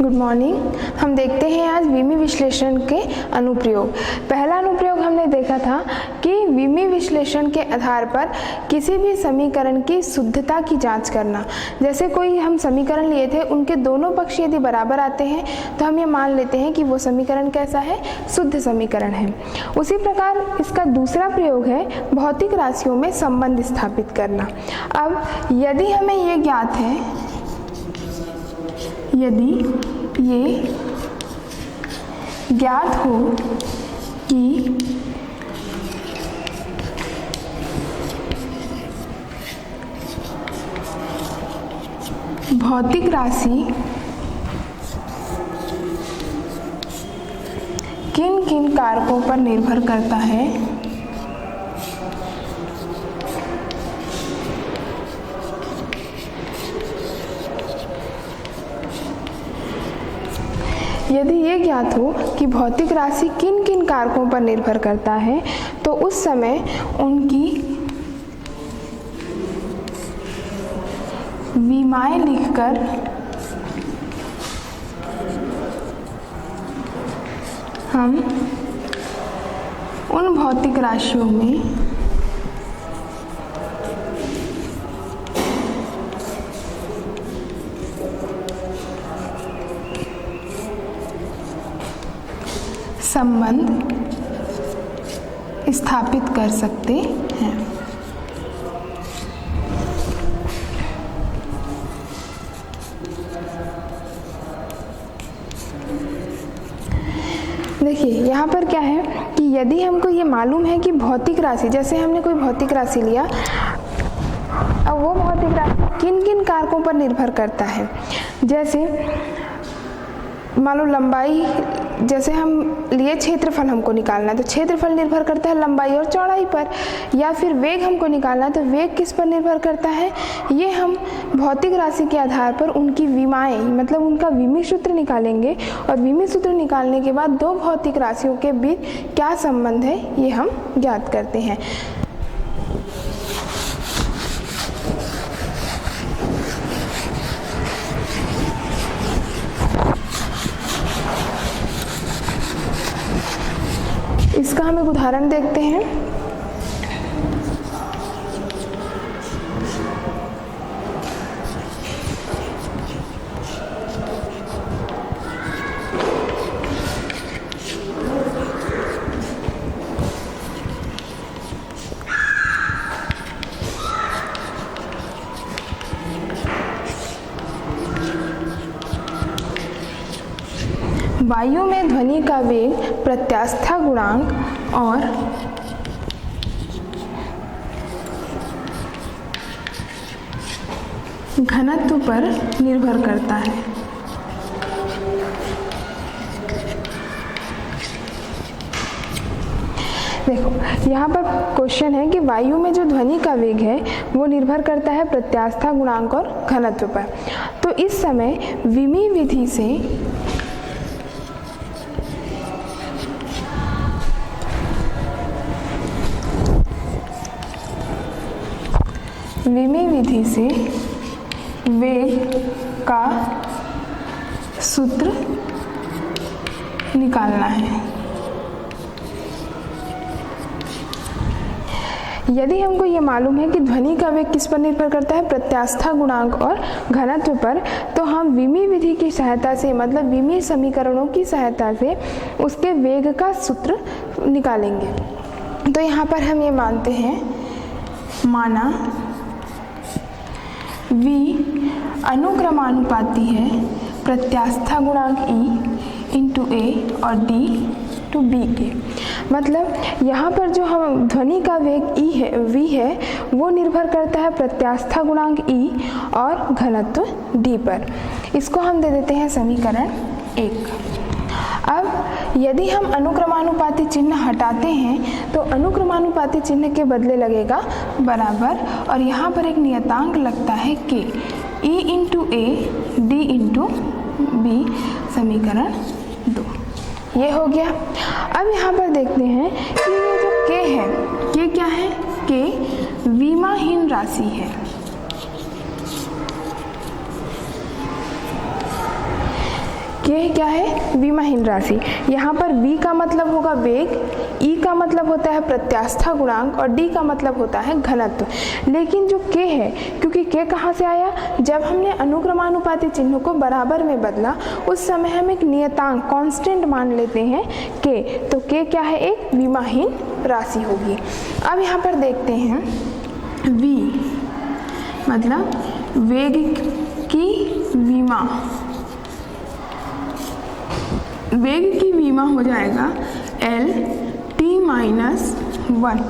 Good morning. हम देखते हैं आज विमी विश्लेषण के अनुप्रयोग। पहला अनुप्रयोग हमने देखा था कि विमी विश्लेषण के आधार पर किसी भी समीकरण की शुद्धता की जांच करना। जैसे कोई हम समीकरण लिए थे, उनके दोनों पक्ष यदि बराबर आते हैं तो हम ये मान लेते हैं कि वो समीकरण कैसा है, शुद्ध समीकरण है। उसी प्रकार इसका दूसरा प्रयोग है भौतिक राशियों में संबंध स्थापित करना। अब यदि हमें ये ज्ञात है, यदि ये ज्ञात हो कि भौतिक राशि किन किन कारकों पर निर्भर करता है, यदि ये ज्ञात हो कि भौतिक राशि किन किन कारकों पर निर्भर करता है, तो उस समय उनकी विमाएं लिखकर हम उन भौतिक राशियों में संबंध स्थापित कर सकते हैं। देखिए यहाँ पर क्या है कि यदि हमको ये मालूम है कि भौतिक राशि, जैसे हमने कोई भौतिक राशि लिया, अब वो भौतिक राशि किन किन कारकों पर निर्भर करता है। जैसे मान लो लंबाई, जैसे हम लिए क्षेत्रफल हमको निकालना है, तो क्षेत्रफल निर्भर करता है लंबाई और चौड़ाई पर। या फिर वेग हमको निकालना है, तो वेग किस पर निर्भर करता है, ये हम भौतिक राशि के आधार पर उनकी विमाएं, मतलब उनका विमी सूत्र निकालेंगे। और विमी सूत्र निकालने के बाद दो भौतिक राशियों के बीच क्या संबंध है, ये हम ज्ञात करते हैं। इसका हम एक उदाहरण देखते हैं। वायु में ध्वनि का वेग प्रत्यास्था गुणांक और घनत्व पर निर्भर करता है। देखो यहाँ पर क्वेश्चन है कि वायु में जो ध्वनि का वेग है वो निर्भर करता है प्रत्यास्था गुणांक और घनत्व पर। तो इस समय विमी विधि से वेग का सूत्र निकालना है। यदि हमको ये मालूम है कि ध्वनि का वेग किस पर निर्भर करता है, प्रत्यास्था गुणांक और घनत्व पर, तो हम विमी विधि की सहायता से, मतलब विमी समीकरणों की सहायता से उसके वेग का सूत्र निकालेंगे। तो यहाँ पर हम ये मानते हैं, माना V अनुक्रमानुपाती है प्रत्यास्था गुणांक E इंटू A और D टू B के। मतलब यहाँ पर जो हम ध्वनि का वेग V है वो निर्भर करता है प्रत्यास्था गुणांक E और घनत्व D पर। इसको हम दे देते हैं समीकरण 1। अब यदि हम अनुक्रमानुपाती चिन्ह हटाते हैं तो अनुक्रमानुपाती चिन्ह के बदले लगेगा बराबर, और यहाँ पर एक नियतांक लगता है K, E into A D into B, समीकरण 2। ये हो गया। अब यहाँ पर देखते हैं कि ये जो K है, K क्या है, K विमाहीन राशि है। के क्या है, विमाहीन राशि। यहाँ पर v का मतलब होगा वेग, e का मतलब होता है प्रत्यास्था गुणांक और d का मतलब होता है घनत्व। लेकिन जो k है, क्योंकि k कहाँ से आया, जब हमने अनुक्रमानुपाती चिन्ह को बराबर में बदला उस समय हम एक नियतांक कांस्टेंट मान लेते हैं k, तो k क्या है, एक विमाहीन राशि होगी। अब यहाँ पर देखते हैं v मतलब वेग की विमा, वेग की विमा हो जाएगा L t माइनस 1।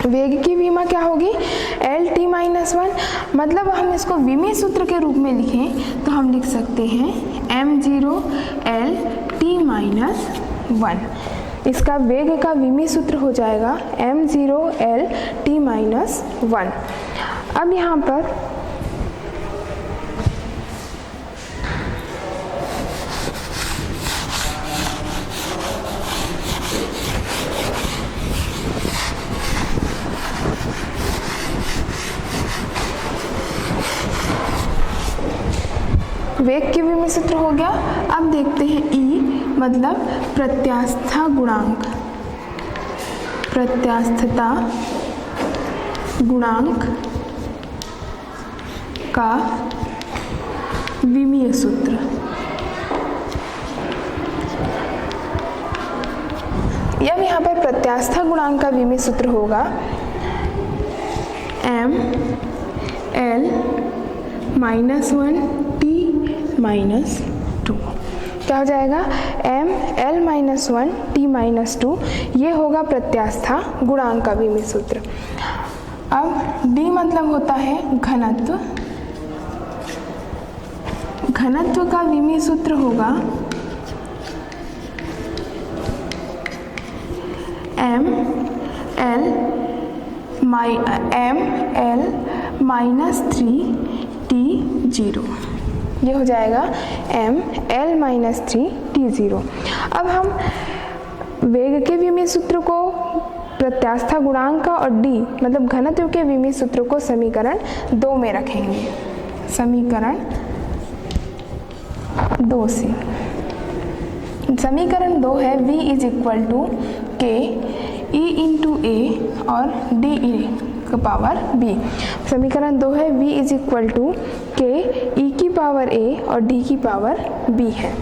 वेग की विमा क्या होगी, L t माइनस 1। मतलब हम इसको विमीय सूत्र के रूप में लिखें तो हम लिख सकते हैं m0 L t माइनस 1। इसका वेग का विमीय सूत्र हो जाएगा m0 L t माइनस 1। अब यहाँ पर वेग के विमीय सूत्र हो गया। अब देखते हैं E मतलब प्रत्यास्था गुणांक, प्रत्यास्थता गुणांक का विमीय सूत्र। अब यहाँ पर प्रत्यास्था गुणांक का विमीय सूत्र होगा m L minus 1 t minus 2। क्या हो जाएगा, m L minus 1 t minus 2, ये होगा प्रत्यास्था गुणांक का विमीय सूत्र। अब d मतलब होता है घनत्व, घनत्व का विमीय सूत्र होगा m L माइनस 3 t0, ये हो जाएगा m L माइनस 3 t0। अब हम वेग के विमीय सूत्र को, प्रत्यास्था गुणांक का और d मतलब घनत्व के विमीय सूत्र को समीकरण 2 में रखेंगे। समीकरण 2 से, समीकरण 2 है v is equal to k e into a और d e का पावर b। समीकरण 2 है v is equal to k e की पावर a और d की पावर b है।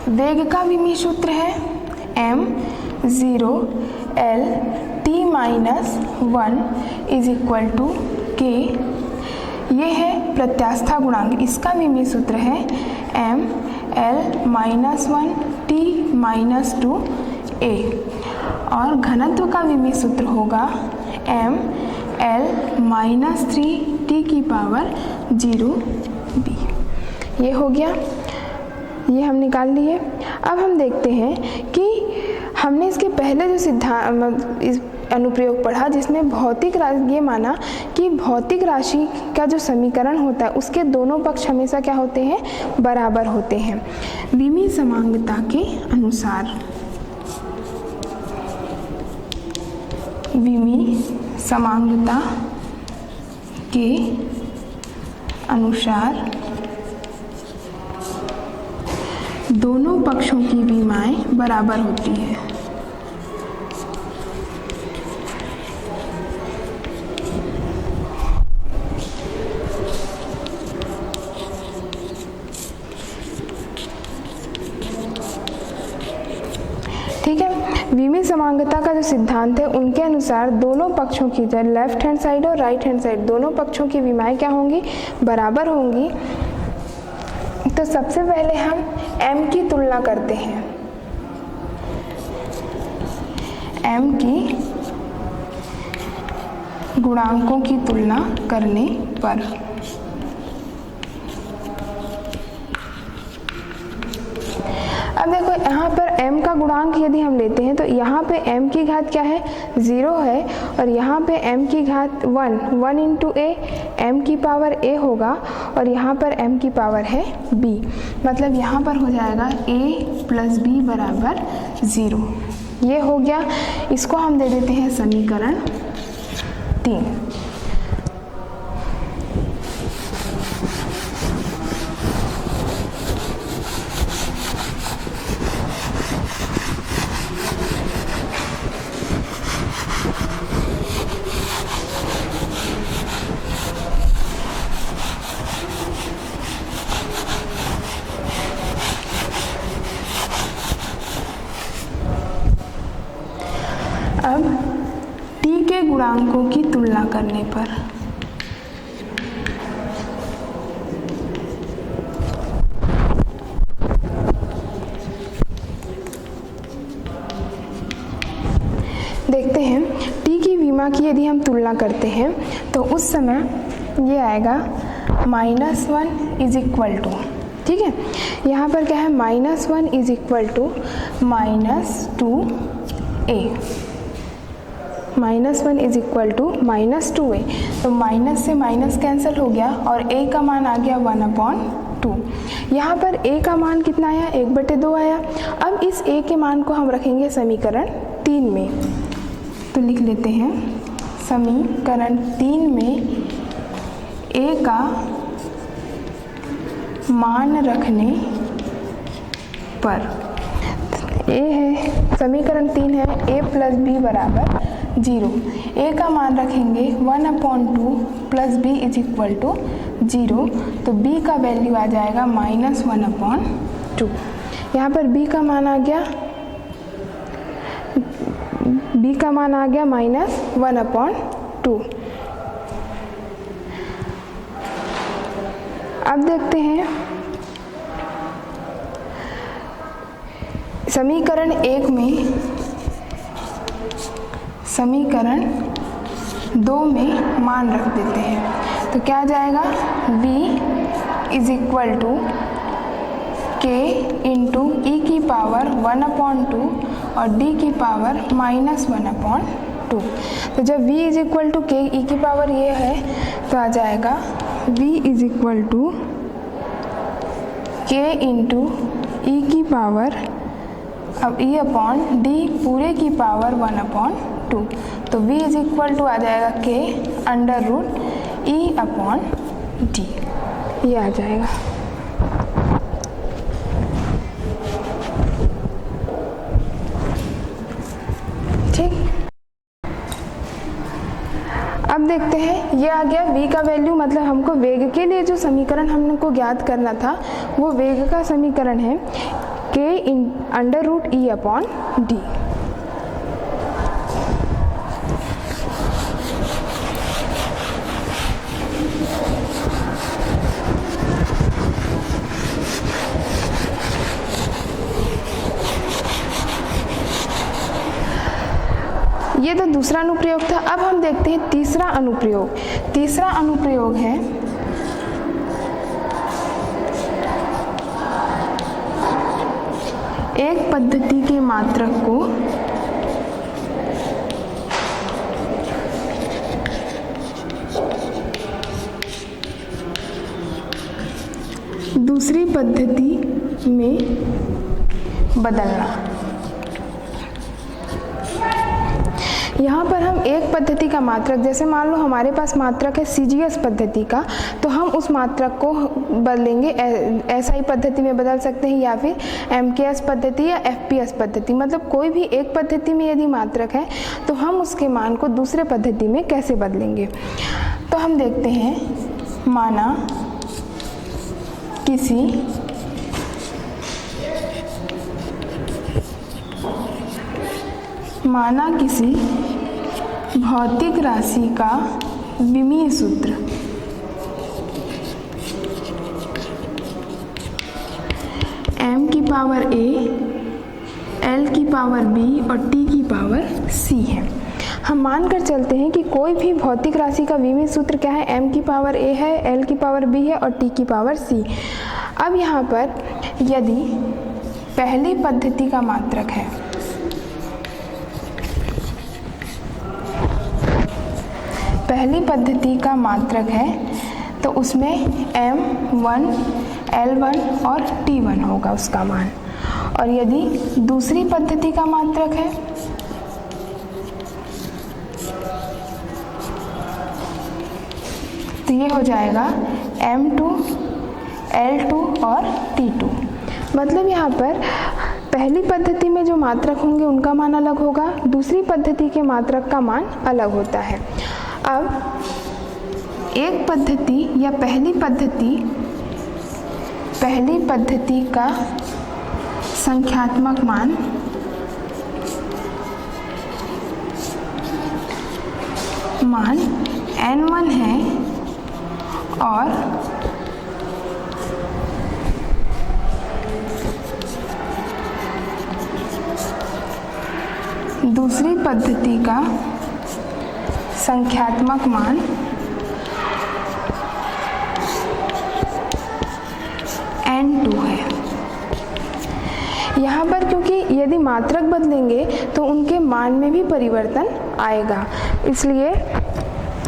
वेग का विमीय सूत्र है m0 L t minus 1 is equal to k, ये है प्रत्यास्था गुणांक, इसका विमीय सूत्र है m L minus 1 t minus 2 a और घनत्व का विमीय सूत्र होगा m L माइनस 3 t की पावर 0 b। ये हो गया, ये हम निकाल लिए। अब हम देखते हैं कि हमने इसके पहले जो सिद्धांत इस अनुप्रयोग पढ़ा जिसमें भौतिक राशि, ये माना कि भौतिक राशि का जो समीकरण होता है उसके दोनों पक्ष हमेशा क्या होते हैं, बराबर होते हैं। विमीय समांगता के अनुसार, विमीय समांगता के अनुसार दोनों पक्षों की विमाएं बराबर होती है। ठीक है, विमीय समांगता का जो सिद्धांत है उनके अनुसार दोनों पक्षों की, जो लेफ्ट हैंड साइड और राइट हैंड साइड दोनों पक्षों की विमाएं क्या होंगी, बराबर होंगी। तो सबसे पहले हम m की तुलना करते हैं। m की गुणांकों की तुलना करने पर अब देखो यहाँ पर m का गुणांक यदि हम लेते हैं तो यहाँ पे m की घात क्या है, 0 है और यहाँ पे m की घात 1 इंटू a, m की पावर a होगा और यहाँ पर m की पावर है b। मतलब यहाँ पर हो जाएगा a प्लस b बराबर 0। ये हो गया, इसको हम दे देते हैं समीकरण 3। पूर्णांकों की तुलना करने पर। देखते हैं t की विमा की यदि हम तुलना करते हैं तो उस समय ये आएगा -1 इज इक्वल टू, ठीक है, यहाँ पर क्या है -1 is equal to -2a, -1 is equal to -2a, तो माइनस से माइनस कैंसिल हो गया और a का मान आ गया 1/2। यहाँ पर a का मान कितना आया 1/2 आया। अब इस a के मान को हम रखेंगे समीकरण 3 में, तो लिख लेते हैं समीकरण 3 में a का मान रखने पर, a है समीकरण 3 है a प्लस बी बराबर 0, a का मान रखेंगे 1/2 plus b is equal to 0, तो b का वैल्यू आ जाएगा -1/2। यहाँ पर b का मान आ गया -1/2। अब देखते हैं समीकरण 1 में समीकरण 2 में मान रख देते हैं, तो क्या आ जाएगा v is equal to k into e की पावर 1/2 और d की पावर -1/2। तो जब v is equal to k e की पावर ये है तो आ जाएगा v is equal to k into e की पावर, अब e अपॉन d पूरे की पावर 1/2, तो v इज इक्वल टू आ जाएगा k under root e upon d, ये आ जाएगा। ठीक, अब देखते हैं ये आ गया v का वैल्यू, मतलब हमको वेग के लिए जो समीकरण हमको ज्ञात करना था वो वेग का समीकरण है k under root e upon d। ये तो दूसरा अनुप्रयोग था। अब हम देखते हैं तीसरा अनुप्रयोग। तीसरा अनुप्रयोग है एक पद्धति के मात्रक को दूसरी पद्धति में बदलना। यहाँ पर हम एक पद्धति का मात्रक, जैसे मान लो हमारे पास मात्रक है सीजीएस पद्धति का, तो हम उस मात्रक को बदलेंगे एसआई पद्धति में बदल सकते हैं या फिर एमकेएस पद्धति या एफपीएस पद्धति, मतलब कोई भी एक पद्धति में यदि मात्रक है तो हम उसके मान को दूसरे पद्धति में कैसे बदलेंगे। तो हम देखते हैं, माना किसी भौतिक राशि का विमीय सूत्र m की पावर a, l की पावर b और t की पावर c है। हम मान कर चलते हैं कि कोई भी भौतिक राशि का विमीय सूत्र क्या है, m की पावर a है, l की पावर b है और t की पावर c। अब यहाँ पर यदि पहली पद्धति का मात्रक है, पहली पद्धति का मात्रक है तो उसमें m1, l1 और t1 होगा उसका मान, और यदि दूसरी पद्धति का मात्रक है तो ये हो जाएगा m2, l2 और t2। मतलब यहाँ पर पहली पद्धति में जो मात्रक होंगे उनका मान अलग होगा, दूसरी पद्धति के मात्रक का मान अलग होता है। अब एक पद्धति या पहली पद्धति का संख्यात्मक मान मान n1 है और दूसरी पद्धति का संख्यात्मक मान n2 है। यहाँ पर क्योंकि यदि मात्रक बदलेंगे तो उनके मान में भी परिवर्तन आएगा, इसलिए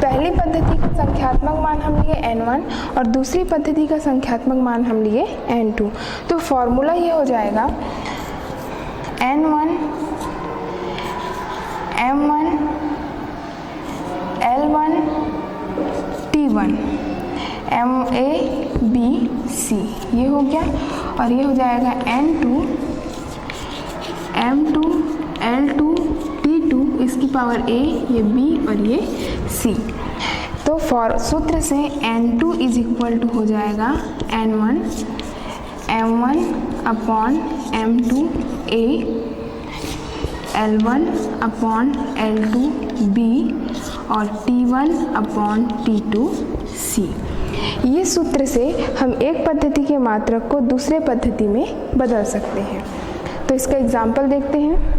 पहली पद्धति का संख्यात्मक मान हम लिए n1 और दूसरी पद्धति का संख्यात्मक मान हम लिए n2। तो फॉर्मूला ये हो जाएगा n1 m1 l1 t1 ma b c, ये हो गया। और ये हो जाएगा n2 m2 l2 t2, इसकी पावर a, ये b और ये c। तो सूत्र से n2 इज इक्वल टू हो जाएगा n1 m1 upon m2 a L1 upon L2 B और T1 अपॉन T2 C। ये सूत्र से हम एक पद्धति के मात्रक को दूसरे पद्धति में बदल सकते हैं। तो इसका एग्जाम्पल देखते हैं।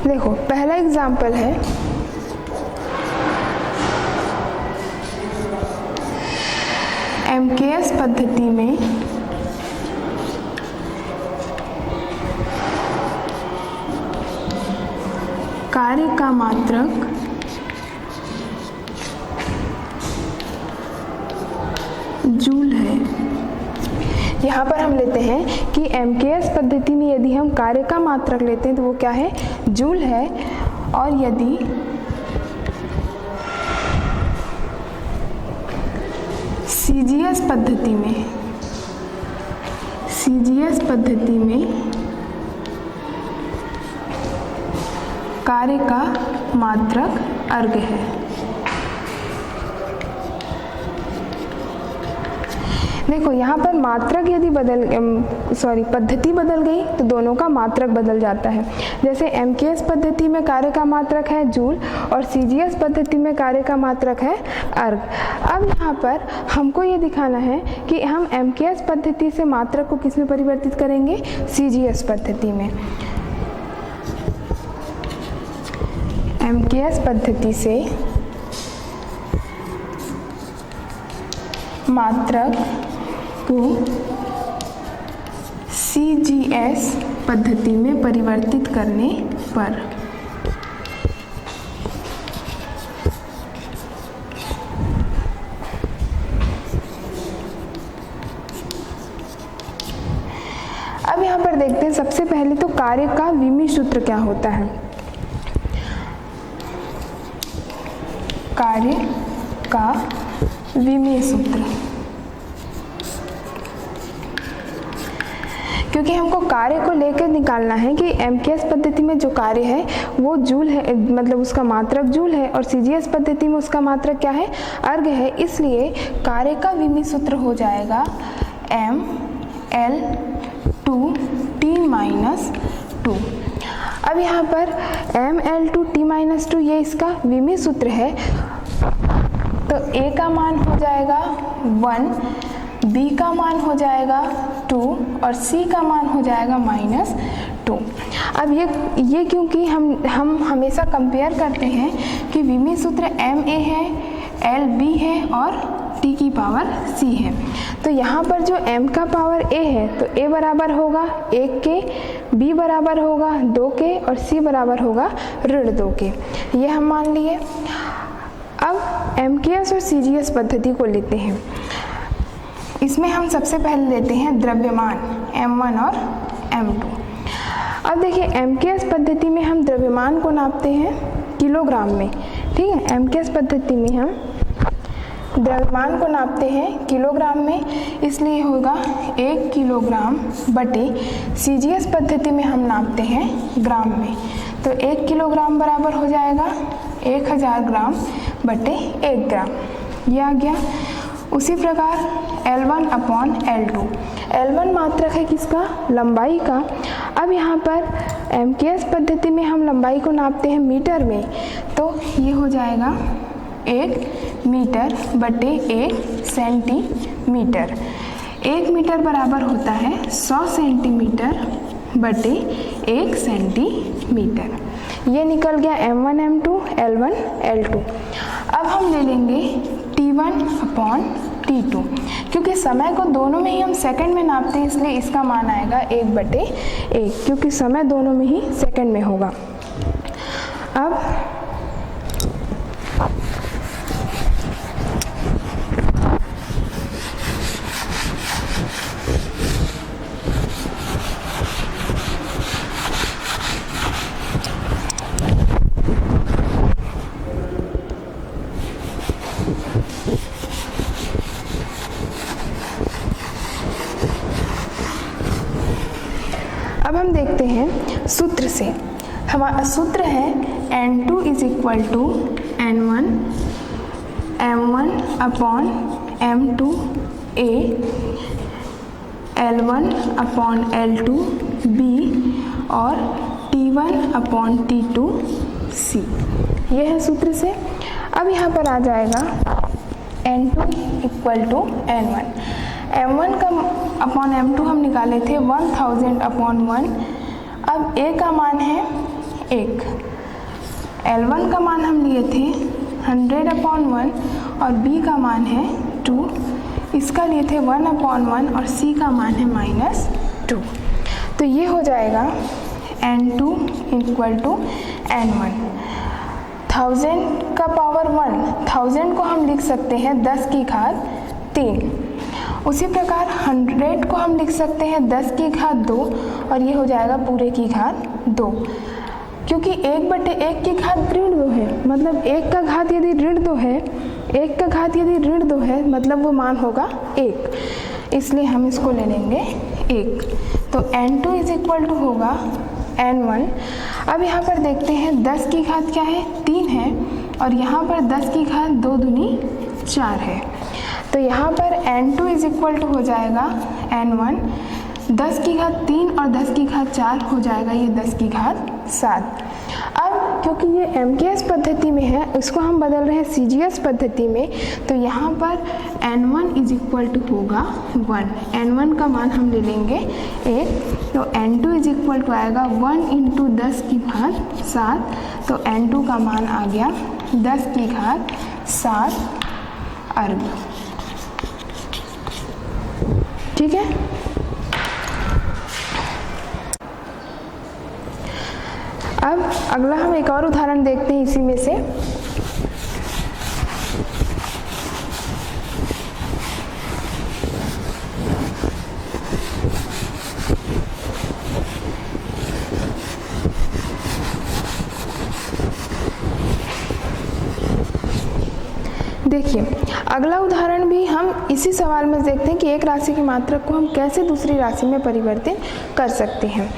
देखो पहला एग्जाम्पल है MKS पद्धति में कार्य का मात्रक जूल है। यहाँ पर हम लेते हैं कि MKS पद्धति में यदि हम कार्य का मात्रक लेते हैं तो वो क्या है, जूल है। और यदि CGS पद्धति में कार्य का मात्रक अर्ग है। देखो यहाँ पर मात्रक यदि पद्धति बदल गई तो दोनों का मात्रक बदल जाता है। जैसे MKS पद्धति में कार्य का मात्रक है जूल और CGS पद्धति में कार्य का मात्रक है अर्ग। अब यहाँ पर हमको ये दिखाना है कि हम MKS पद्धति से मात्रक को किस में परिवर्तित करेंगे, CGS पद्धति में। MKS पद्धति से मात्रक को CGS पद्धति में परिवर्तित करने पर अब यहाँ पर देखते हैं सबसे पहले तो कार्य का विमीय सूत्र क्या होता है। कार्य का विमीय सूत्र, क्योंकि हमको कार्य को लेकर निकालना है कि MKS पद्धति में जो कार्य है वो जूल है, मतलब उसका मात्रक जूल है, और CGS पद्धति में उसका मात्रक क्या है, अर्ग है। इसलिए कार्य का विमीय सूत्र हो जाएगा ML2T-2। अब यहाँ पर ML2T-2 ये इसका विमीय सूत्र है। तो A का मान हो जाएगा 1, B का मान हो जाएगा 2 और C का मान हो जाएगा -2। अब ये क्योंकि हम हमेशा कंपेयर करते हैं कि विमीय सूत्र MA है, LB है और T की पावर C है। तो यहाँ पर जो M का पावर A है तो A बराबर होगा 1 के, B बराबर होगा 2 के और C बराबर होगा -2 के। ये हम मान लिए। अब MKS और CGS पद्धति को लेते हैं। इसमें हम सबसे पहले लेते हैं द्रव्यमान M1 और M2। अब देखिए MKS पद्धति में हम द्रव्यमान को नापते हैं किलोग्राम में, ठीक है। MKS पद्धति में हम द्रव्यमान को नापते हैं किलोग्राम में, इसलिए होगा 1 किलोग्राम बटे सीजीएस पद्धति में हम नापते हैं ग्राम में, तो 1 किलोग्राम बराबर हो जाएगा 1000 ग्राम बटे 1 ग्राम, ये आ गया। उसी प्रकार L1 अपॉन L2, L1 मात्रक है किसका, लंबाई का। अब यहाँ पर MKS पद्धति में हम लंबाई को नापते हैं मीटर में, तो ये हो जाएगा 1 मीटर बटे 1 सेंटीमीटर। 1 मीटर बराबर होता है 100 सेंटीमीटर बटे 1 सेंटीमीटर। ये निकल गया M1 M2 L1 L2। अब हम ले लेंगे T1 अपॉन T2, क्योंकि समय को दोनों में ही हम सेकंड में नापते हैं, इसलिए इसका मान आएगा 1/1, क्योंकि समय दोनों में ही सेकंड में होगा। अब हम देखते हैं सूत्र से। हमारा सूत्र है N2 is equal to N1 M1 upon M2 A, L1 upon L2 B और T1 अपॉन T2 C। ये है सूत्र से। अब यहाँ पर आ जाएगा N2 equal to N1, M1 का अपॉन M2 हम निकाले थे 1000 अपॉन 1। अब A का मान है 1, L1 का मान हम लिए थे 100 अपॉन 1 और B का मान है 2, इसका लिए थे 1 अपॉन 1 और C का मान है -2। तो ये हो जाएगा N2 इक्वल टू N1। 1000 का पावर 1, 1000 को हम लिख सकते हैं 10 की घात 3। उसी प्रकार 100 को हम लिख सकते हैं 10 की घात 2 और ये हो जाएगा पूरे की घात 2, क्योंकि 1/1 की घात ऋण 2 है, मतलब 1 का घात यदि ऋण 2 है, 1 का घात यदि ऋण 2 है मतलब वो मान होगा 1, इसलिए हम इसको ले लेंगे 1। तो N2 इज इक्वल टू होगा N1। अब यहाँ पर देखते हैं 10 की घात क्या है, 3 है, और यहाँ पर 10 की घात 2 दूनी 4 है, तो यहाँ पर N2 इज इक्वल टू हो जाएगा N1, 10 की घात 3 और 10 की घात 4 हो जाएगा ये 10 की घात 7। अब क्योंकि ये MKS पद्धति में है, इसको हम बदल रहे हैं CGS पद्धति में, तो यहाँ पर N1 इज इक्वल टू होगा 1, N1 का मान हम ले लेंगे 1, तो N2 इज इक्वल टू आएगा 1 इंटू 10 की घात 7, तो N2 का मान आ गया 10 की घात 7 अर्ग। ठीक है। अब अगला हम एक और उदाहरण देखते हैं इसी में से। देखिए अगला उदाहरण भी हम इसी सवाल में देखते हैं कि एक राशि की मात्रक को हम कैसे दूसरी राशि में परिवर्तित कर सकते हैं।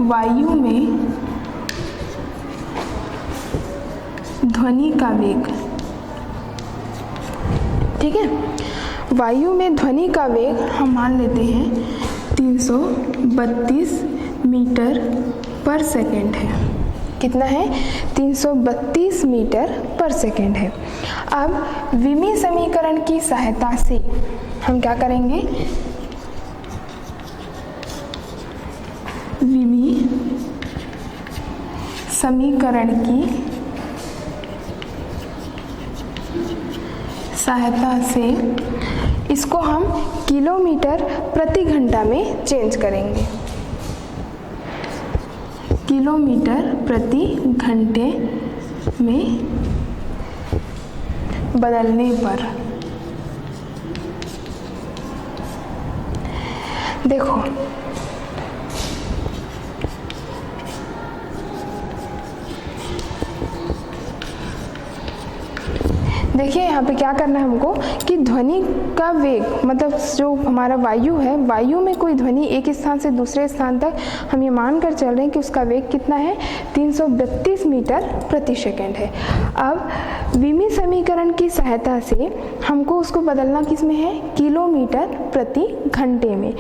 वायु में ध्वनि का वेग, ठीक है, वायु में ध्वनि का वेग हम मान लेते हैं 332 मीटर पर सेकेंड है। कितना है, 332 मीटर पर सेकेंड है। अब विमी समीकरण की सहायता से हम क्या करेंगे, विमी समीकरण की सहायता से इसको हम किलोमीटर प्रति घंटा में चेंज करेंगे। किलोमीटर प्रति घंटे में बदलने पर देखो देखिए यहाँ पे क्या करना है हमको कि ध्वनि का वेग, मतलब जो हमारा वायु है, वायु में कोई ध्वनि एक स्थान से दूसरे स्थान तक हम ये मान कर चल रहे हैं कि उसका वेग कितना है, 332 मीटर प्रति सेकंड है। अब विमी समीकरण की सहायता से हमको उसको बदलना किस में है, किलोमीटर प्रति घंटे में।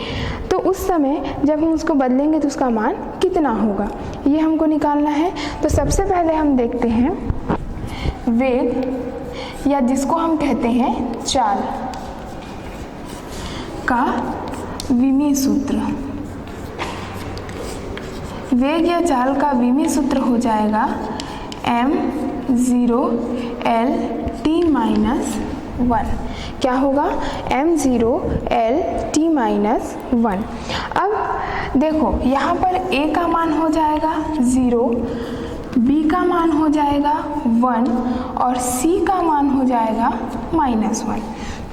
तो उस समय जब हम उसको बदलेंगे तो उसका मान कितना होगा, ये हमको निकालना है। तो सबसे पहले हम देखते हैं वेग, या जिसको हम कहते हैं चाल का विमी सूत्र। वेग या चाल का विमी सूत्र हो जाएगा m0L_t-1। क्या होगा, m0L_t-1। अब देखो यहाँ पर a का मान हो जाएगा 0, b का मान हो जाएगा 1 और c का मान हो जाएगा -1।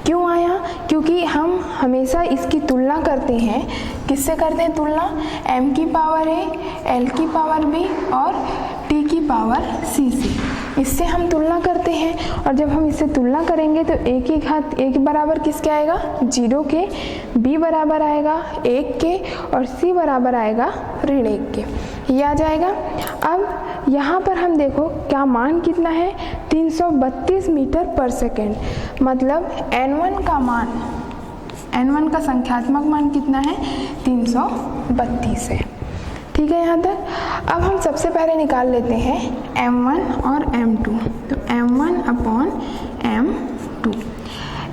क्यों आया, क्योंकि हम हमेशा इसकी तुलना करते हैं, किससे करते हैं तुलना, m की पावर a, l की पावर b और t की पावर c से, इससे हम तुलना करते हैं। और जब हम इससे तुलना करेंगे तो a की घात a के बराबर किसके आएगा, 0 के, b बराबर आएगा 1 के और c बराबर आएगा ऋण 1 के, ये आ जाएगा। अब यहाँ पर हम देखो क्या मान कितना है, 332 मीटर पर सेकेंड, मतलब n1 का मान, n1 का संख्यात्मक मान कितना है, 332 है। ठीक है यहाँ तक। अब हम सबसे पहले निकाल लेते हैं m1 और m2। तो m1/m2,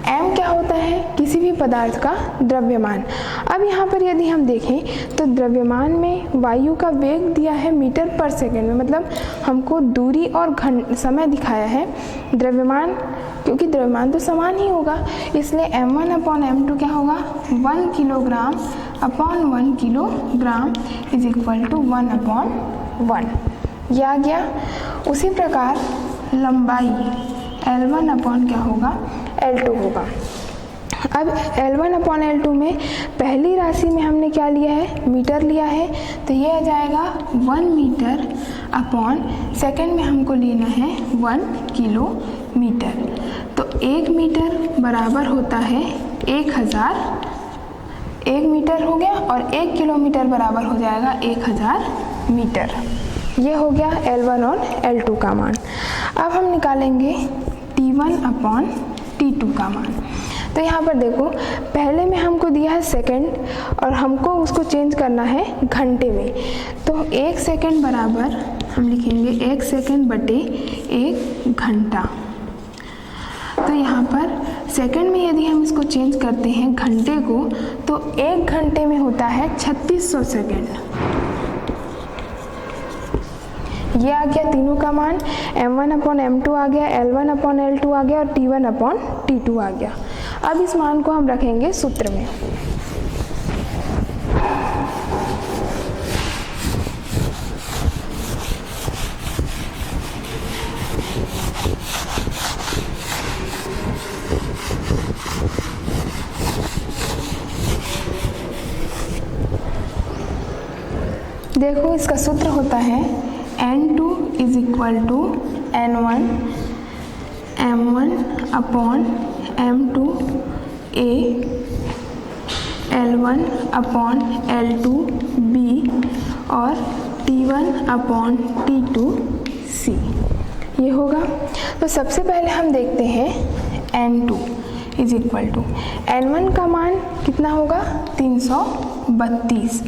m क्या होता है, किसी भी पदार्थ का द्रव्यमान। अब यहाँ पर यदि हम देखें तो द्रव्यमान में वायु का वेग दिया है मीटर पर सेकेंड में, मतलब हमको दूरी और समय दिखाया है। द्रव्यमान, क्योंकि द्रव्यमान तो समान ही होगा, इसलिए m1/m2 क्या होगा, 1 kilogram upon 1 kilogram is equal to 1/1, ये आ गया। उसी प्रकार लंबाई L1 क्या होगा, L2 होगा। अब L1/L2 में पहली राशि में हमने क्या लिया है, मीटर लिया है, तो ये आ जाएगा 1 मीटर अपॉन सेकेंड में हमको लेना है 1 किलोमीटर। तो 1 मीटर बराबर होता है 1000, 1 मीटर हो गया, और 1 किलोमीटर बराबर हो जाएगा 1000 मीटर। ये हो गया L1 और L2 का मान। अब हम निकालेंगे T1/T2 का मान। तो यहाँ पर देखो पहले में हमको दिया है सेकंड और हमको उसको चेंज करना है घंटे में। तो 1 सेकंड बराबर हम लिखेंगे 1 सेकंड बटे 1 घंटा। तो यहाँ पर सेकंड में यदि हम इसको चेंज करते हैं घंटे को, तो 1 घंटे में होता है 3600 सेकंड। ये आ गया तीनों का मान, m1/m2 आ गया, L1/L2 आ गया और T1/T2 आ गया। अब इस मान को हम रखेंगे सूत्र में। देखो इसका सूत्र होता है N2 is equal to N1 m1/m2 A, L1/L2 B और T1/T2 C, ये होगा। तो सबसे पहले हम देखते हैं N2 is equal to, N1 का मान कितना होगा, 332।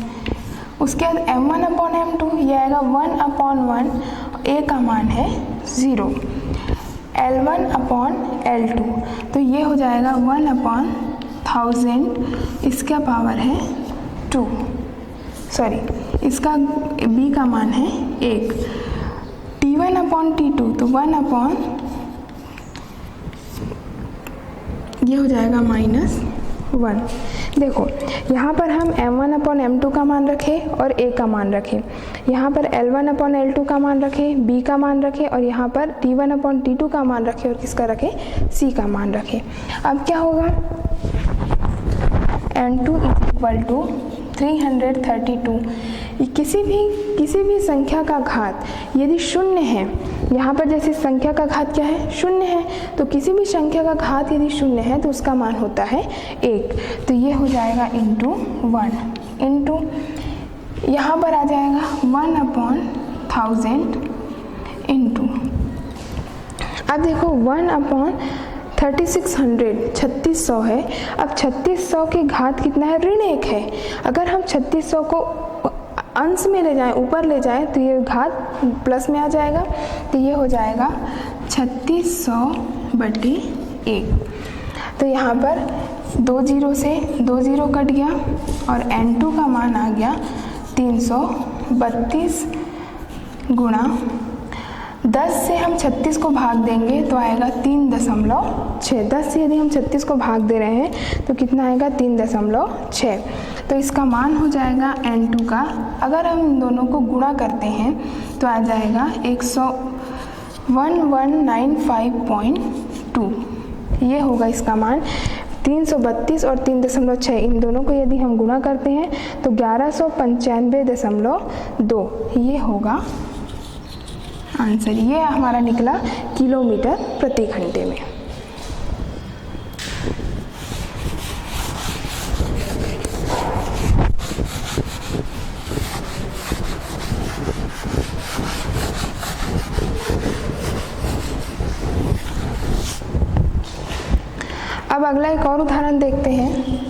उसके बाद m1/m2 ये आएगा 1/1, A का मान है 0, L1/L2 तो ये हो जाएगा 1/1000, इसका पावर है 2, सॉरी इसका B का मान है 1, T1/T2 तो 1/, ये हो जाएगा -1। देखो यहाँ पर हम m1/m2 का मान रखें और A का मान रखें, यहाँ पर L1/L2 का मान रखें, B का मान रखें और यहाँ पर T1/T2 का मान रखें और किसका रखें, C का मान रखें। अब क्या होगा, N2 इज इक्वल टू 332। किसी भी संख्या का घात यदि शून्य है, यहाँ पर जैसे संख्या का घात क्या है, शून्य है, तो किसी भी संख्या का घात यदि शून्य है तो उसका मान होता है 1। तो ये हो जाएगा इंटू 1 इंटू यहाँ पर आ जाएगा 1/1000 इंटू, अब देखो 1/3600 है। अब 3600 की घात कितना है, ऋण 1 है। अगर हम 3600 को अंश में ले जाएं, ऊपर ले जाएं, तो ये घात प्लस में आ जाएगा। तो ये हो जाएगा 3600/1। तो यहाँ पर 2 0 से 2 0 कट गया और n2 का मान आ गया 332 गुणा 10 से हम 36 को भाग देंगे तो आएगा 3.6। 10 से यदि हम 36 को भाग दे रहे हैं तो कितना आएगा, 3.6। तो इसका मान हो जाएगा n2 का, अगर हम इन दोनों को गुणा करते हैं तो आ जाएगा 1195.2। ये होगा इसका मान। 332 और 3.6 इन दोनों को यदि हम गुणा करते हैं तो 1195.2 ये होगा आंसर। ये हमारा निकला किलोमीटर प्रति घंटे में। अब अगला एक और उदाहरण देखते हैं।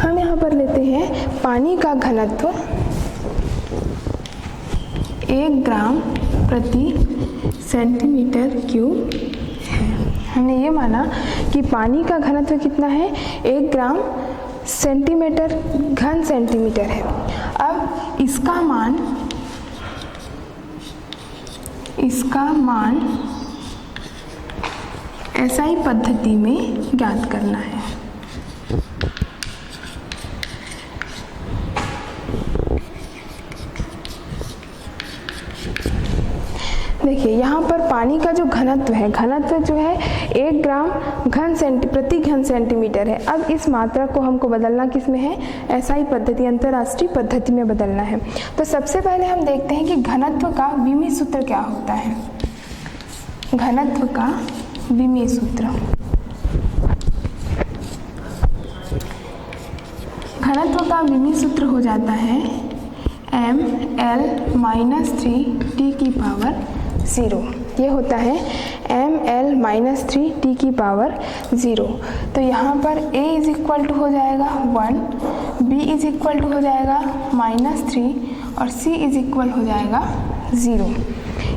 हम यहाँ पर लेते हैं पानी का घनत्व 1 ग्राम प्रति सेंटीमीटर क्यूब है। हमने ये माना कि पानी का घनत्व कितना है, 1 ग्राम सेंटीमीटर घन सेंटीमीटर है। अब इसका मान एसआई पद्धति में ज्ञात करना है। देखिए यहाँ पर पानी का जो घनत्व है, घनत्व जो है 1 ग्राम प्रति घन सेंटीमीटर है। अब इस मात्रा को हमको बदलना किस में है, एसआई पद्धति, अंतर्राष्ट्रीय पद्धति में बदलना है। तो सबसे पहले हम देखते हैं कि घनत्व का विमीय सूत्र क्या होता है। घनत्व का विमीय सूत्र, घनत्व का विमीय सूत्र हो जाता है ml-3t⁻0। ये होता है ml-3t⁻0। तो यहाँ पर a इज इक्वल टू हो जाएगा 1, b इज इक्वल टू हो जाएगा -3 और c इज इक्वल हो जाएगा 0।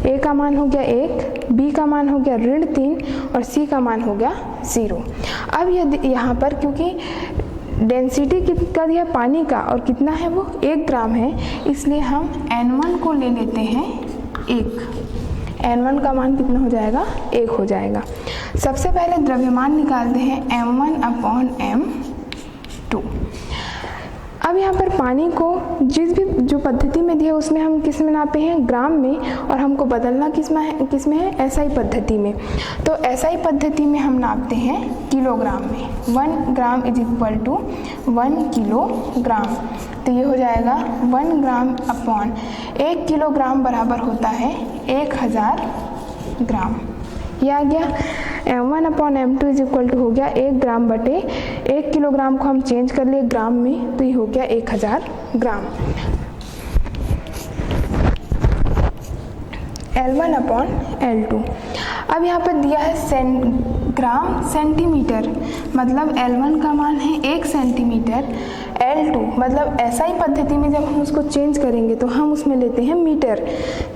a का मान हो गया 1, b का मान हो गया -3 और c का मान हो गया 0। अब यदि यहाँ पर क्योंकि डेंसिटी कितना दिया पानी का और कितना है वो 1 ग्राम है, इसलिए हम n1 को ले लेते हैं 1। n1 का मान कितना हो जाएगा, 1 हो जाएगा। सबसे पहले द्रव्यमान निकालते हैं m1/m2। अब यहाँ पर पानी को जो पद्धति में दिया उसमें हम किस में नापे हैं, ग्राम में, और हमको बदलना किस में है, एसआई पद्धति में। तो एसआई पद्धति में हम नापते हैं किलोग्राम में। 1 gram is equal to 1 kilogram. तो ये हो जाएगा 1 ग्राम अपॉन 1 किलोग्राम बराबर होता है 1000 ग्राम। ये आ गया। m1/m2 इज इक्वल टू हो गया 1 ग्राम बटे 1 किलोग्राम को हम चेंज कर लिए ग्राम में, तो ये हो गया 1000 ग्राम। L1/L2। अब यहाँ पर दिया है ग्राम सेंटीमीटर, मतलब L1 का मान है 1 सेंटीमीटर, L2 मतलब एसआई पद्धति में जब हम उसको चेंज करेंगे तो हम उसमें लेते हैं मीटर।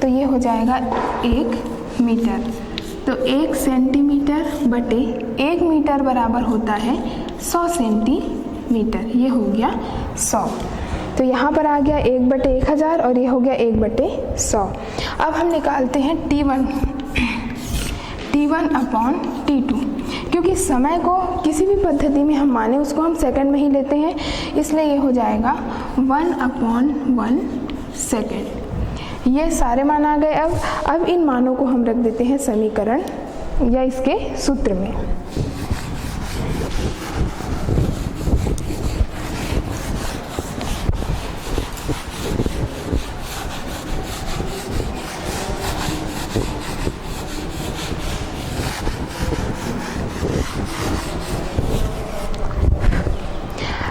तो ये हो जाएगा 1 मीटर। तो 1 सेंटीमीटर बटे 1 मीटर बराबर होता है 100 सेंटीमीटर। ये हो गया 100। तो यहाँ पर आ गया 1/1000 और ये हो गया 1/100। अब हम निकालते हैं T1/T2। क्योंकि समय को किसी भी पद्धति में हम माने उसको हम सेकंड में ही लेते हैं, इसलिए ये हो जाएगा 1/1 सेकेंड। ये सारे मान आ गए। अब इन मानों को हम रख देते हैं समीकरण या इसके सूत्र में।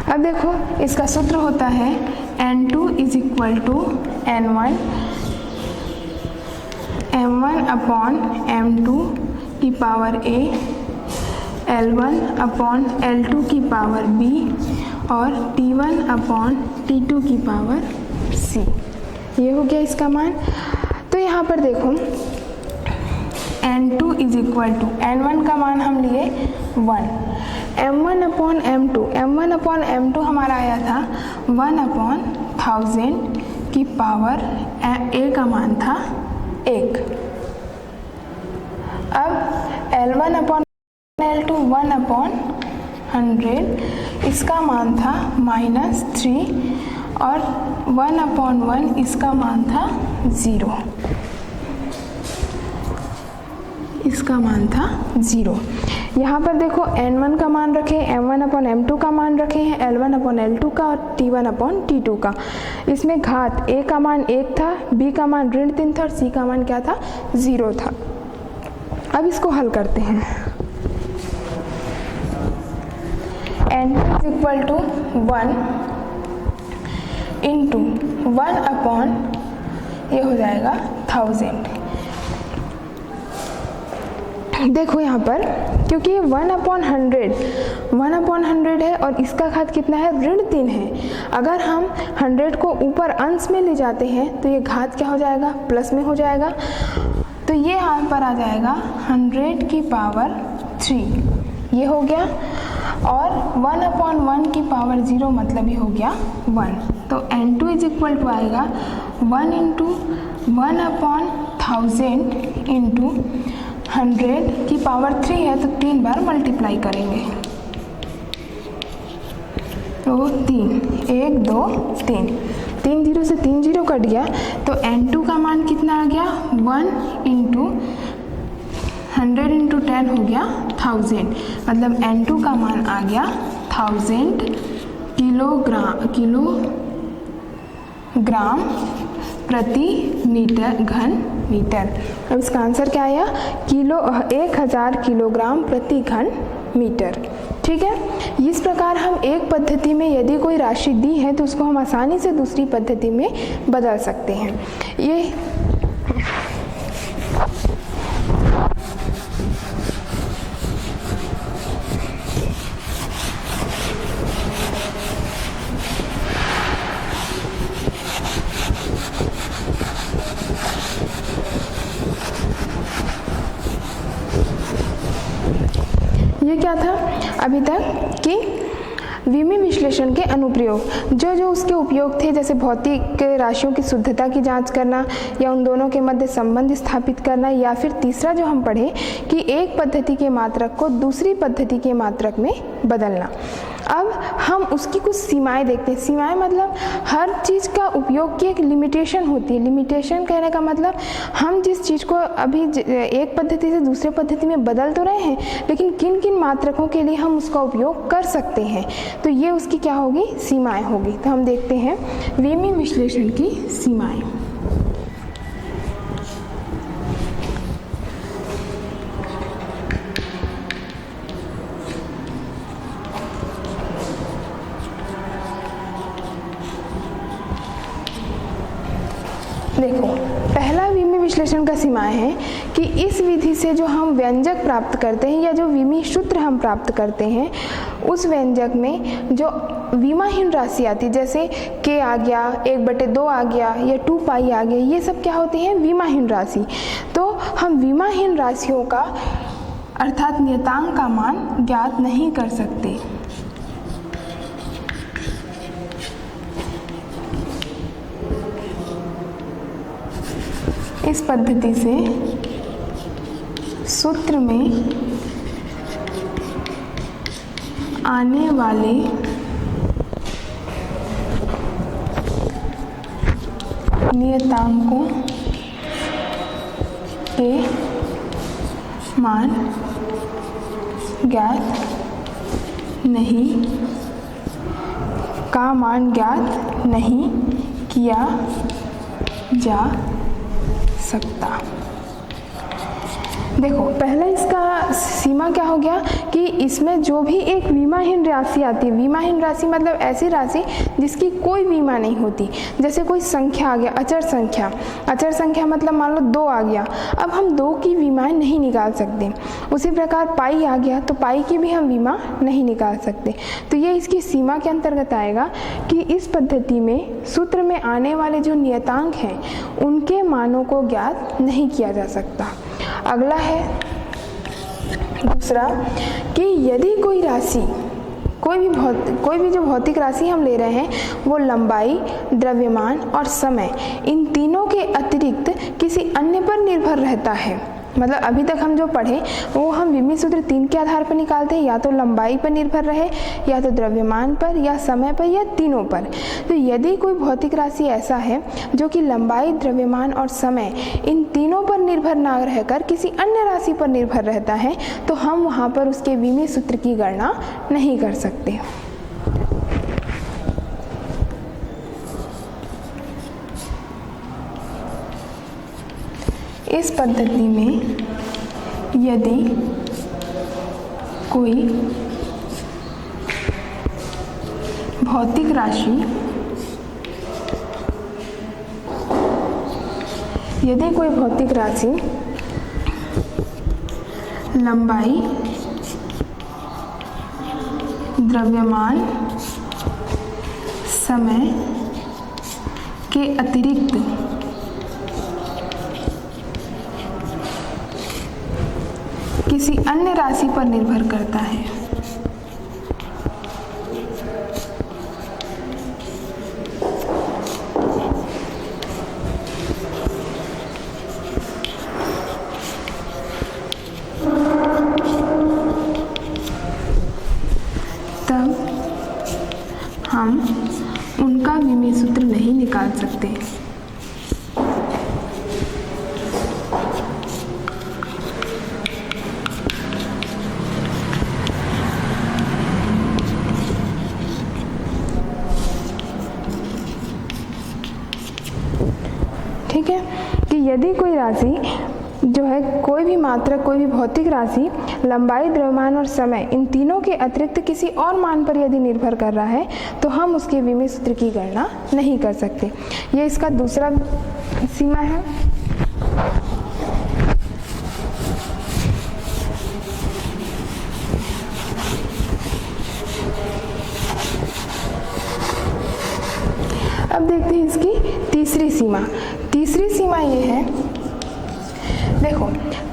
अब देखो इसका सूत्र होता है N2 is equal to N1 M1 upon M2 की power A, L1 upon L2 की पावर B और T1 अपॉन T2 की पावर C। ये हो गया इसका मान। तो यहाँ पर देखो N2 is equal to N1 का मान हम लिए 1, M1 अपॉन M2 हमारा आया था 1 अपॉन 1000 की पावर A का मान था 1। अब L1 अपॉन L2 1 अपॉन 100 इसका मान था -3 और 1 अपॉन 1 इसका मान था 0, इसका मान था 0। यहाँ पर देखो N1 का मान रखे, M1 अपॉन M2 का मान रखे हैं, L1 अपॉन L2 का और T1 अपॉन T2 का। इसमें घात A का मान 1 था, B का मान ऋण 3 था और C का मान क्या था 0 था। अब इसको हल करते हैं। N2 is equal to 1 into 1 upon ये हो जाएगा 1000। देखो यहाँ पर क्योंकि ये 1 अपॉन 100 है और इसका घात कितना है ऋण 3 है। अगर हम 100 को ऊपर अंश में ले जाते हैं तो ये घात क्या हो जाएगा प्लस में हो जाएगा। तो ये यहाँ पर आ जाएगा 100 की पावर 3 ये हो गया और 1 अपॉन 1 की पावर 0 मतलब ये हो गया 1। तो N2 इज इक्वल टू आएगा 1 इंटू 1 अपॉन 1000 इंटू 100 की पावर 3 है तो 3 बार मल्टीप्लाई करेंगे तो 3 1 2 3 3 0 से 3 0 कट गया। तो N2 का मान कितना आ गया 1 इंटू 100 इंटू 10 हो गया 1000 मतलब N2 का मान आ गया 1000 किलोग्राम प्रति मीटर घन मीटर। अब इसका आंसर क्या आया 1000 किलोग्राम प्रति घन मीटर। ठीक है। इस प्रकार हम एक पद्धति में यदि कोई राशि दी है तो उसको हम आसानी से दूसरी पद्धति में बदल सकते हैं। ये क्या था अभी तक कि विमीय विश्लेषण के अनुप्रयोग जो उसके उपयोग थे, जैसे भौतिक राशियों की शुद्धता की जांच करना या उन दोनों के मध्य संबंध स्थापित करना, या फिर तीसरा जो हम पढ़े कि एक पद्धति के मात्रक को दूसरी पद्धति के मात्रक में बदलना। अब हम उसकी कुछ सीमाएं देखते हैं। सीमाएं मतलब हर चीज़ का उपयोग की एक लिमिटेशन होती है। लिमिटेशन कहने का मतलब हम जिस चीज़ को अभी एक पद्धति से दूसरे पद्धति में बदल तो रहे हैं, लेकिन किन किन मात्रकों के लिए हम उसका उपयोग कर सकते हैं, तो ये उसकी क्या होगी सीमाएं होगी। तो हम देखते हैं विमीय विश्लेषण की सीमाएं। देखो, पहला विमीय विश्लेषण का सीमाएं है कि इस विधि से जो हम व्यंजक प्राप्त करते हैं या जो विमीय सूत्र हम प्राप्त करते हैं, उस व्यंजक में जो विमाहीन राशि आती है, जैसे k आ गया, 1/2 आ गया या 2 पाई आ गया, ये सब क्या होती है विमाहीन राशि। तो हम विमाहीन राशियों का अर्थात नियतांक का मान ज्ञात नहीं कर सकते। इस पद्धति से सूत्र में आने वाले नियतांकों के मान ज्ञात नहीं का मान ज्ञात नहीं किया जा सकता। देखो पहला इसका सीमा क्या हो गया कि इसमें जो भी एक विमाहीन राशि आती है, विमाहीन राशि मतलब ऐसी राशि जिसकी कोई विमा नहीं होती, जैसे कोई संख्या आ गया, अचर संख्या, अचर संख्या मतलब मान लो 2 आ गया, अब हम 2 की विमाएं नहीं निकाल सकते। उसी प्रकार पाई आ गया तो पाई की भी हम विमा नहीं निकाल सकते। तो ये इसकी सीमा के अंतर्गत आएगा कि इस पद्धति में सूत्र में आने वाले जो नियतांक हैं उनके मानों को ज्ञात नहीं किया जा सकता। अगला है दूसरा कि यदि कोई राशि, कोई भी जो भौतिक राशि हम ले रहे हैं वो लंबाई, द्रव्यमान और समय इन तीनों के अतिरिक्त किसी अन्य पर निर्भर रहता है, मतलब अभी तक हम जो पढ़े वो हम विमीय सूत्र 3 के आधार पर निकालते हैं, या तो लंबाई पर निर्भर रहे, या तो द्रव्यमान पर, या समय पर, या तीनों पर। तो यदि कोई भौतिक राशि ऐसा है जो कि लंबाई, द्रव्यमान और समय इन तीनों पर निर्भर ना रहकर किसी अन्य राशि पर निर्भर रहता है तो हम वहाँ पर उसके विमीय सूत्र की गणना नहीं कर सकते। इस पद्धति में यदि कोई भौतिक राशि लंबाई, द्रव्यमान, समय के अतिरिक्त किसी अन्य राशि पर निर्भर करता है तब हम उनका विमीय सूत्र नहीं निकाल सकते। ठीक है कि यदि कोई राशि जो है, कोई भी मात्रक, कोई भी भौतिक राशि लंबाई, द्रव्यमान और समय इन तीनों के अतिरिक्त किसी और मान पर यदि निर्भर कर रहा है तो हम उसके विमीय सूत्र की गणना नहीं कर सकते। ये इसका दूसरा सीमा है। अब देखते हैं इसकी तीसरी सीमा। तीसरी सीमा ये है, देखो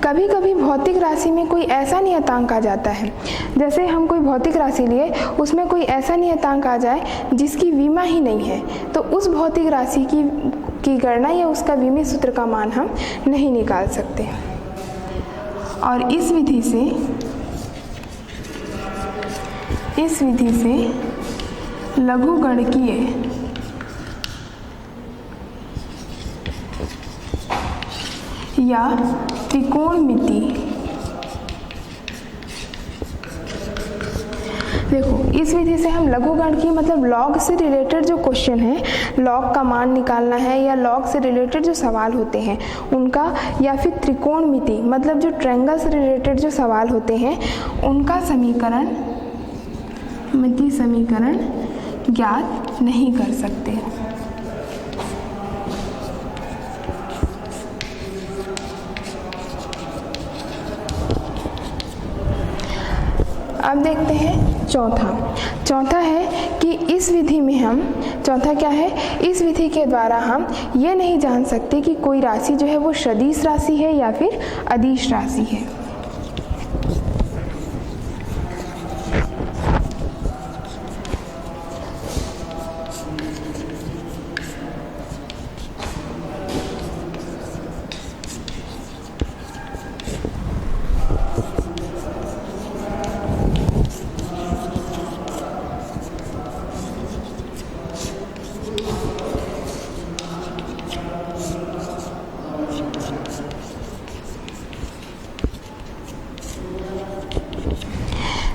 कभी कभी भौतिक राशि में कोई ऐसा नियतांक आ जाता है, जैसे हम कोई भौतिक राशि लिए उसमें कोई ऐसा नियतांक आ जाए जिसकी विमा ही नहीं है, तो उस भौतिक राशि की गणना या उसका विमीय सूत्र का मान हम नहीं निकाल सकते। और इस विधि से लघुगणकीय या त्रिकोणमिति, देखो इस विधि से हम लघुगणकीय मतलब लॉग से रिलेटेड जो क्वेश्चन है, लॉग का मान निकालना है या लॉग से रिलेटेड जो सवाल होते हैं उनका, या फिर त्रिकोणमिति मतलब जो ट्रायंगल से रिलेटेड जो सवाल होते हैं उनका मिति समीकरण ज्ञात नहीं कर सकते। अब देखते हैं चौथा है कि इस विधि में हम, चौथा क्या है, इस विधि के द्वारा हम ये नहीं जान सकते कि कोई राशि जो है वो सदिश राशि है या फिर अदिश राशि है।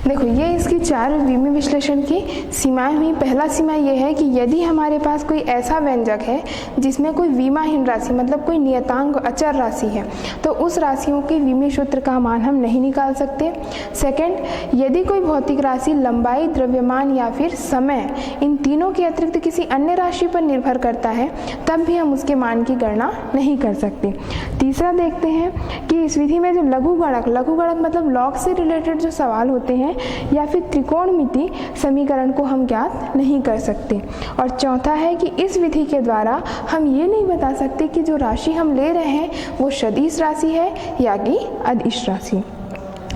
देखो ये इसकी 4 विमी विश्लेषण की सीमाएं हुई। पहला सीमा ये है कि यदि हमारे पास कोई ऐसा व्यंजक है जिसमें कोई विमाहीन राशि मतलब कोई नियतांक अचर राशि है तो उस राशियों के विमी सूत्र का मान हम नहीं निकाल सकते। सेकंड, यदि कोई भौतिक राशि लंबाई, द्रव्यमान या फिर समय इन तीनों के अतिरिक्त किसी अन्य राशि पर निर्भर करता है तब भी हम उसके मान की गणना नहीं कर सकते। तीसरा देखते हैं कि इस विधि में जो लघुगणक मतलब लॉग से रिलेटेड जो सवाल होते हैं या फिर त्रिकोणमिति समीकरण को हम ज्ञात नहीं कर सकते। और चौथा है कि इस विधि के द्वारा हम ये नहीं बता सकते कि जो राशि हम ले रहे हैं वो सदिश राशि है या कि अदिश राशि।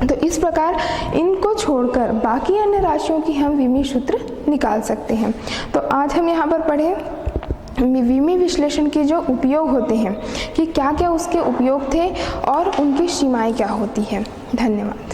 तो इस प्रकार इनको छोड़कर बाकी अन्य राशियों की हम विमी सूत्र निकाल सकते हैं। तो आज हम यहाँ पर पढ़े विमी विश्लेषण के जो उपयोग होते हैं कि क्या क्या उसके उपयोग थे और उनकी सीमाएं क्या होती हैं। धन्यवाद।